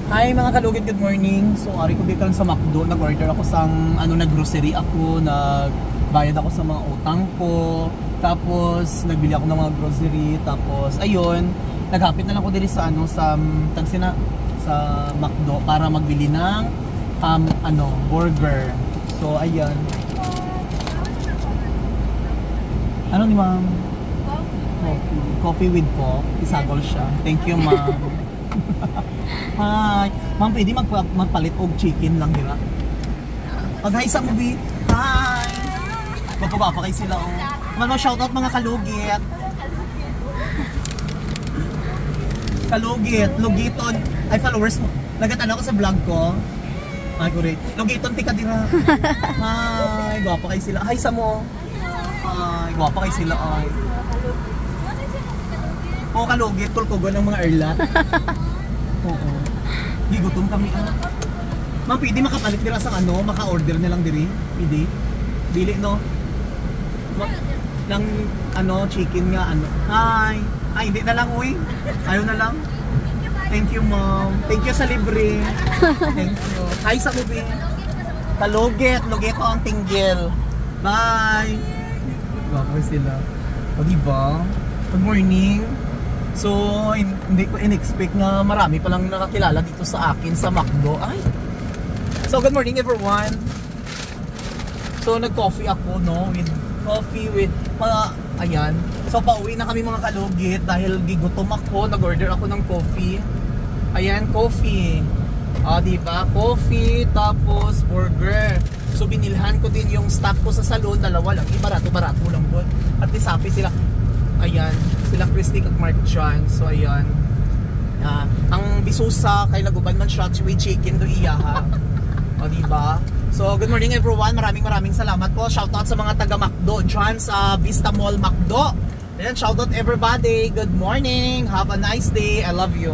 Hi mga kalugit, good morning. So ari ko dito sa McDo, nag-order ako sang nag-grocery ako, nagbayad ako sa mga utang ko. Tapos nagbili ako ng mga grocery, tapos ayun, naghapit na lang ako dito sa sa McDo para magbili ng burger. So ayan. Ano ni ma'am? Coffee with Coke. Isagol siya. Thank you ma'am. Hi. Ma'am, pwede magpalit og chicken lang dira. Pag-hi sa movie. Hi. Papagapa kay sila oh. Mga shoutout mga kalugit. Kalugit, Lugiton. Ay followers mo. Nagatanaw ko sa vlog ko. Ay correct. Lugiton tika dira. Hi, gwapa kay sila. Hi sa mo. Ay, gwapa kay sila ay. Oo, kalugit, tultugan ng mga erlat. Oo. Gigutom kami ah. Ma'am, pwede makapalit nila sa maka-order na lang diri. Pwede. Dili no. Lang chicken nga Hi. Ay, hindi na lang uy. Ayaw na lang. Thank you, ma'am. Thank you sa libre. Thank you. Hi sa movie. Kalugit, lugito ang tinggil. Bye. Baka sila. O diba? Good morning. So, hindi ko in-expect na marami palang nakakilala dito sa akin sa McDo. Ay! So, good morning everyone. So, nag-coffee ako, no? With coffee with ayan. So, pauwi na kami mga kalugit dahil gigutom ako. Nag-order ako ng coffee. Ayan, coffee. Diba? Coffee, tapos burger. So, binilhan ko din yung staff ko sa salon. Dalawa lang. Barato-barato lang po. At isapi sila. Ayan, sila Christy kag Mark John. So ayan. Ang bisusa kay laguban man siya with chicken do iyaha. O diba? So good morning everyone. Maraming salamat po. Shoutout sa mga taga McDo dyan sa Vista Mall McDo. Ayan, shoutout everybody. Good morning. Have a nice day. I love you.